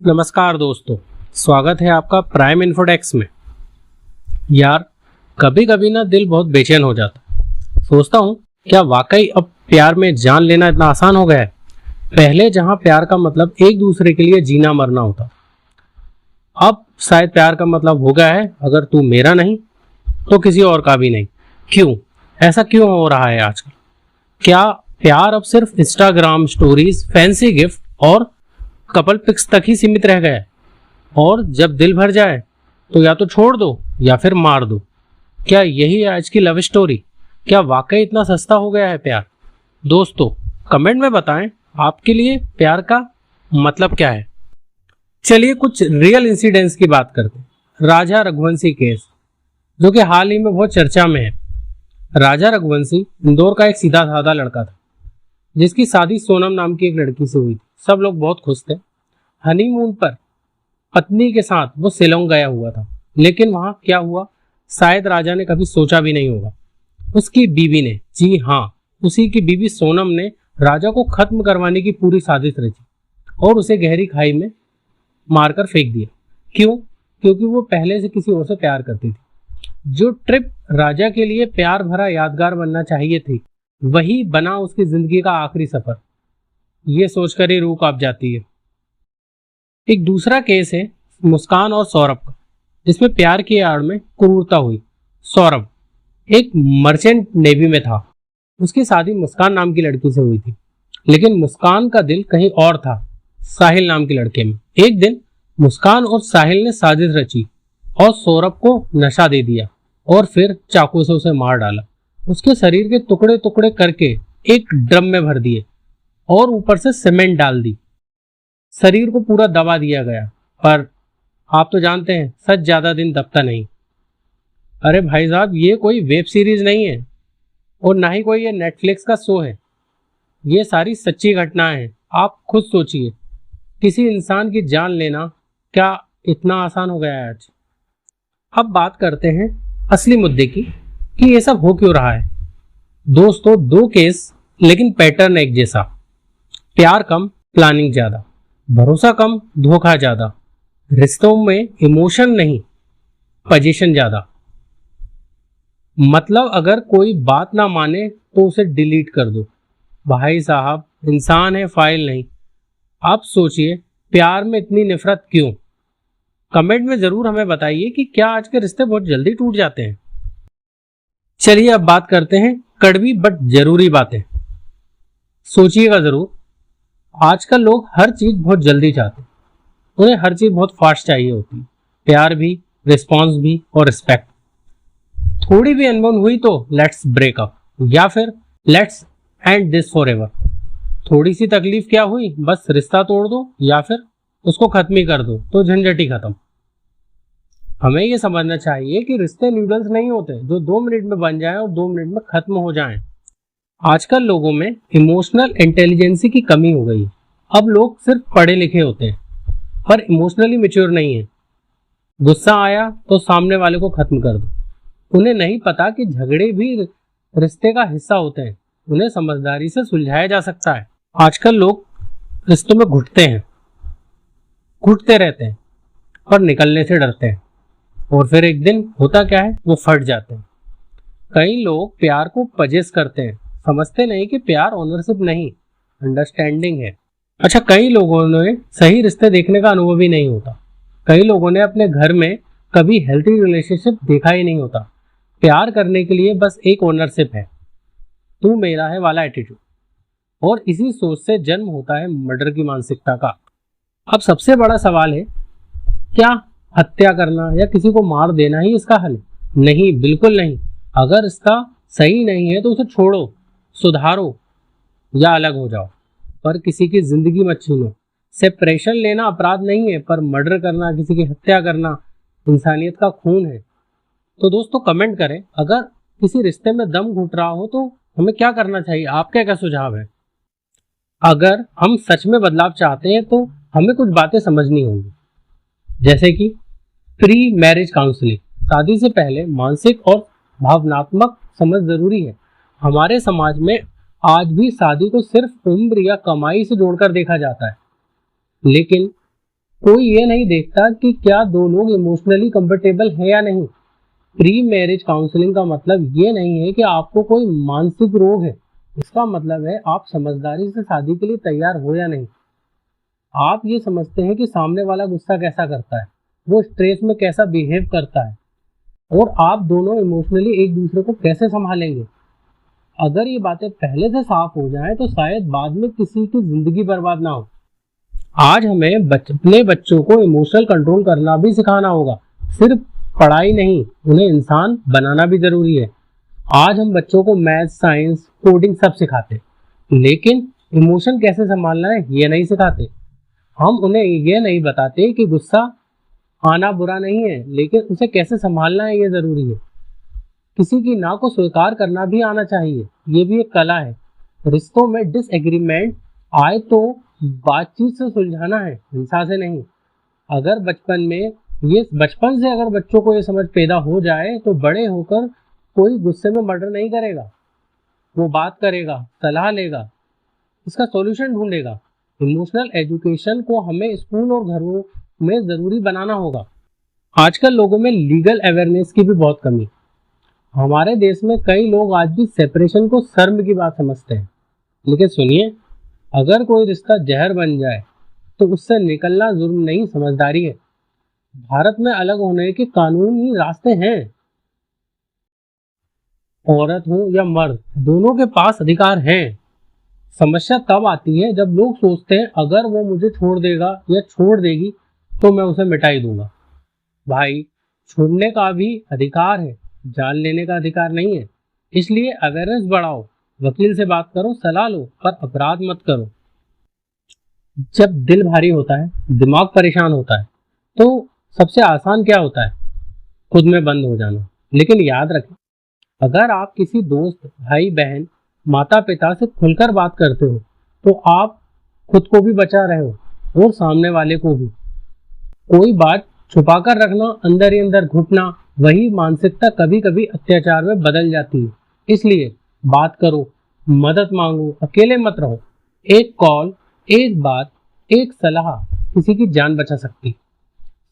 नमस्कार दोस्तों, स्वागत है आपका प्राइम इन्फोटेक्स में। यार, कभी कभी ना दिल बहुत बेचैन हो जाता है। सोचता हूँ क्या वाकई अब प्यार में जान लेना इतना आसान हो गया है। पहले जहाँ प्यार का मतलब एक दूसरे के लिए जीना मरना होता, अब शायद प्यार का मतलब हो गया है अगर तू मेरा नहीं तो किसी और का भी नहीं। क्यों ऐसा क्यों हो रहा है आजकल? क्या प्यार अब सिर्फ इंस्टाग्राम स्टोरीज, फैंसी गिफ्ट और कपल पिक्स तक ही सीमित रह गया है? और जब दिल भर जाए तो या तो छोड़ दो या फिर मार दो। क्या यही है आज की लव स्टोरी? क्या वाकई इतना सस्ता हो गया है प्यार? दोस्तों, कमेंट में बताएं आपके लिए प्यार का मतलब क्या है। चलिए कुछ रियल इंसिडेंट्स की बात करते हैं। राजा रघुवंशी केस, जो कि हाल ही में बहुत चर्चा में है। राजा रघुवंशी इंदौर का एक सीधा साधा लड़का था जिसकी शादी सोनम नाम की एक लड़की से हुई थी। सब लोग बहुत खुश थे। हनीमून पर पत्नी के साथ वो शिलोंग गया हुआ था, लेकिन वहां क्या हुआ शायद राजा ने कभी सोचा भी नहीं होगा। उसकी बीवी ने, जी हाँ, उसी की बीवी सोनम ने राजा को खत्म करवाने की पूरी साजिश रची और उसे गहरी खाई में मारकर फेंक दिया। क्यों? क्योंकि वो पहले से किसी और से प्यार करती थी। जो ट्रिप राजा के लिए प्यार भरा यादगार बनना चाहिए थी, वही बना उसकी जिंदगी का आखिरी सफर। ये सोचकर ही रूह कांप जाती है। एक दूसरा केस है मुस्कान और सौरभ का, जिसमें प्यार की आड़ में क्रूरता हुई। सौरभ एक मर्चेंट नेवी में था। उसकी शादी मुस्कान नाम की लड़की से हुई थी, लेकिन मुस्कान का दिल कहीं और था, साहिल नाम की लड़के में। एक दिन मुस्कान और साहिल ने साजिश रची और सौरभ को नशा दे दिया और फिर चाकू से उसे मार डाला। उसके शरीर के टुकड़े टुकड़े करके एक ड्रम में भर दिए और ऊपर से सीमेंट डाल दी। शरीर को पूरा दबा दिया गया, पर आप तो जानते हैं सच ज्यादा दिन दबता नहीं। अरे भाई साहब, ये कोई वेब सीरीज नहीं है और ना ही कोई ये नेटफ्लिक्स का शो है। ये सारी सच्ची घटनाएं हैं। आप खुद सोचिए, किसी इंसान की जान लेना क्या इतना आसान हो गया है आज? अब बात करते हैं असली मुद्दे की कि ये सब हो क्यों रहा है। दोस्तों, दो केस लेकिन पैटर्न एक जैसा। प्यार कम, प्लानिंग ज्यादा। भरोसा कम, धोखा ज्यादा। रिश्तों में इमोशन नहीं, पोजीशन ज्यादा। मतलब अगर कोई बात ना माने तो उसे डिलीट कर दो। भाई साहब, इंसान है, फाइल नहीं। आप सोचिए, प्यार में इतनी नफरत क्यों? कमेंट में जरूर हमें बताइए कि क्या आज के रिश्ते बहुत जल्दी टूट जाते हैं। चलिए अब बात करते हैं कड़वी बट जरूरी बातें। सोचिएगा जरूर, आजकल लोग हर चीज बहुत जल्दी चाहते हैं। उन्हें हर चीज बहुत फास्ट चाहिए होती है। प्यार भी, रिस्पॉन्स भी और रिस्पेक्ट। थोड़ी भी अनबन हुई तो लेट्स ब्रेक अप या फिर let's end this for ever. थोड़ी सी तकलीफ क्या हुई, बस रिश्ता तोड़ दो या फिर उसको खत्म ही कर दो तो झंझट ही खत्म। हमें ये समझना चाहिए कि रिश्ते नूडल्स नहीं होते जो 2 मिनट में बन जाएं और 2 मिनट में खत्म हो जाएं। आजकल लोगों में इमोशनल इंटेलिजेंसी की कमी हो गई है। अब लोग सिर्फ पढ़े लिखे होते हैं पर इमोशनली मैच्योर नहीं है। गुस्सा आया तो सामने वाले को खत्म कर दो। उन्हें नहीं पता कि झगड़े भी रिश्ते का हिस्सा होते हैं, उन्हें समझदारी से सुलझाया जा सकता है। आजकल लोग रिश्तों में घुटते रहते हैं पर निकलने से डरते हैं, और फिर एक दिन होता क्या है, वो फट जाते हैं। कई लोग प्यार को पजेस करते हैं, समझते नहीं कि प्यार ओनरशिप नहीं, अंडरस्टैंडिंग है। अच्छा, कई लोगों ने सही रिश्ते देखने का अनुभव ही नहीं होता। कई लोगों ने अपने घर में कभी हेल्थी रिलेशनशिप देखा ही नहीं होता। प्यार करने के लिए बस एक ओनरशिप है, तू मेरा है वाला एटीट्यूड, और इसी सोच से जन्म होता है मर्डर की मानसिकता का। अब सबसे बड़ा सवाल है, क्या हत्या करना या किसी को मार देना ही इसका हल है? नहीं, बिल्कुल नहीं। अगर इसका सही नहीं है तो उसे छोड़ो, सुधारो या अलग हो जाओ, पर किसी की जिंदगी मत छीनो। सेपरेशन लेना अपराध नहीं है, पर मर्डर करना, किसी की हत्या करना इंसानियत का खून है। तो दोस्तों, कमेंट करें, अगर किसी रिश्ते में दम घुट रहा हो तो हमें क्या करना चाहिए? आपका क्या सुझाव है? अगर हम सच में बदलाव चाहते हैं तो हमें कुछ बातें समझनी होंगी, जैसे कि प्री मैरिज काउंसलिंग। शादी से पहले मानसिक और भावनात्मक समझ जरूरी है। हमारे समाज में आज भी शादी को सिर्फ उम्र या कमाई से जोड़कर देखा जाता है, लेकिन कोई ये नहीं देखता कि क्या दो लोग इमोशनली कंफर्टेबल है या नहीं। प्री मैरिज काउंसलिंग का मतलब ये नहीं है कि आपको कोई मानसिक रोग है, इसका मतलब है आप समझदारी से शादी के लिए तैयार हो या नहीं। आप ये समझते हैं कि सामने वाला गुस्सा कैसा करता है, वो स्ट्रेस में कैसा बिहेव करता है, और आप दोनों इमोशनली एक दूसरे को कैसे संभालेंगे। अगर ये बातें पहले से साफ हो जाएं तो शायद बाद में किसी की जिंदगी बर्बाद ना हो। आज हमें अपने बच्चों को इमोशनल कंट्रोल करना भी सिखाना होगा, सिर्फ पढ़ाई नहीं, उन्हें इंसान बनाना भी जरूरी है। आज हम बच्चों को मैथ, साइंस, कोडिंग सब सिखाते, लेकिन इमोशन कैसे संभालना है ये नहीं सिखाते। हम उन्हें ये नहीं बताते कि गुस्सा आना बुरा नहीं है, लेकिन उसे कैसे संभालना है ये जरूरी है। किसी की ना को स्वीकार करना भी आना चाहिए, ये भी एक कला है। रिश्तों में डिसएग्रीमेंट आए तो बातचीत से सुलझाना है, हिंसा से नहीं। अगर बचपन से अगर बच्चों को ये समझ पैदा हो जाए तो बड़े होकर कोई गुस्से में मर्डर नहीं करेगा, वो बात करेगा, सलाह लेगा, इसका सॉल्यूशन ढूंढेगा। इमोशनल एजुकेशन को हमें स्कूल और घरों में जरूरी बनाना होगा। आजकल लोगों में लीगल अवेयरनेस की भी बहुत कमी। हमारे देश में कई लोग आज भी सेपरेशन को शर्म की बात समझते हैं, लेकिन सुनिए, अगर कोई रिश्ता जहर बन जाए तो उससे निकलना जुर्म नहीं, समझदारी है। भारत में अलग होने के कानूनी रास्ते हैं। औरत हो या मर्द, दोनों के पास अधिकार हैं। समस्या तब आती है जब लोग सोचते हैं अगर वो मुझे छोड़ देगा या छोड़ देगी तो मैं उसे मिटा ही दूंगा। भाई, छोड़ने का भी अधिकार है, जान लेने का अधिकार नहीं है। इसलिए अवेयरनेस बढ़ाओ, वकील से बात करो, सलाह लो, पर अपराध मत करो। जब दिल भारी होता है, दिमाग परेशान होता है, तो सबसे आसान क्या होता है? खुद में बंद हो जाना। लेकिन याद रखें, अगर आप किसी दोस्त, भाई बहन, माता पिता से खुलकर बात करते हो तो आप खुद को भी बचा रहे हो और सामने वाले को भी। कोई बात छुपाकर रखना, अंदर ही अंदर घुटना, वही मानसिकता कभी कभी अत्याचार में बदल जाती है। इसलिए बात करो, मदद मांगो, अकेले मत रहो। एक कॉल, एक बात, एक सलाह किसी की जान बचा सकती।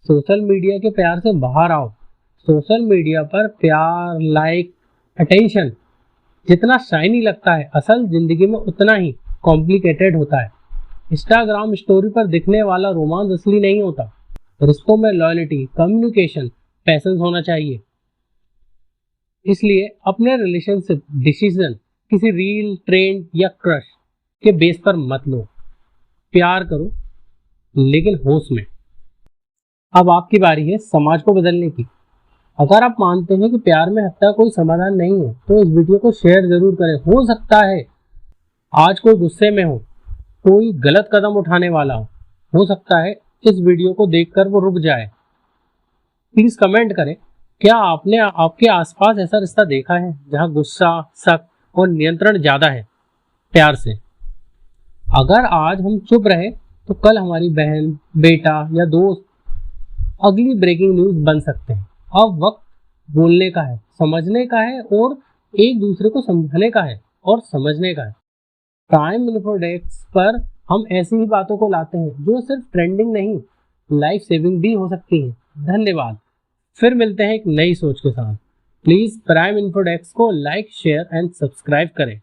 सोशल मीडिया के प्यार से बाहर आओ। सोशल मीडिया पर प्यार, लाइक, अटेंशन जितना शाइनी लगता है, असल जिंदगी में उतना ही कॉम्प्लिकेटेड होता है। इंस्टाग्राम स्टोरी पर दिखने वाला रोमांस असली नहीं होता। रिश्तों में लॉयल्टी, कम्युनिकेशन, पैसेंस होना चाहिए। इसलिए अपने रिलेशनशिप डिसीजन किसी रील, ट्रेंड या क्रश के बेस पर मत लो। प्यार करो, लेकिन होश में। अब आपकी बारी है समाज को बदलने की। अगर आप मानते हैं कि प्यार में हत्या कोई समाधान नहीं है तो इस वीडियो को शेयर जरूर करें। हो सकता है आज कोई गुस्से में हो, कोई गलत कदम उठाने वाला हो सकता है इस वीडियो को देखकर वो रुक जाए। प्लीज कमेंट करें, क्या आपने आपके आसपास ऐसा रिश्ता देखा है जहां गुस्सा, शक और नियंत्रण ज्यादा है प्यार से? अगर आज हम चुप रहे तो कल हमारी बहन, बेटा या दोस्त अगली ब्रेकिंग न्यूज बन सकते हैं। अब वक्त बोलने का है, समझने का है और एक दूसरे को समझाने का है और समझने का है। प्राइम इन्फो डेस्क पर हम ऐसी ही बातों को लाते हैं जो सिर्फ ट्रेंडिंग नहीं, लाइफ सेविंग भी हो सकती है। धन्यवाद। फिर मिलते हैं एक नई सोच के साथ। प्लीज प्राइम इन्फो डेस्क को लाइक, शेयर एंड सब्सक्राइब करें।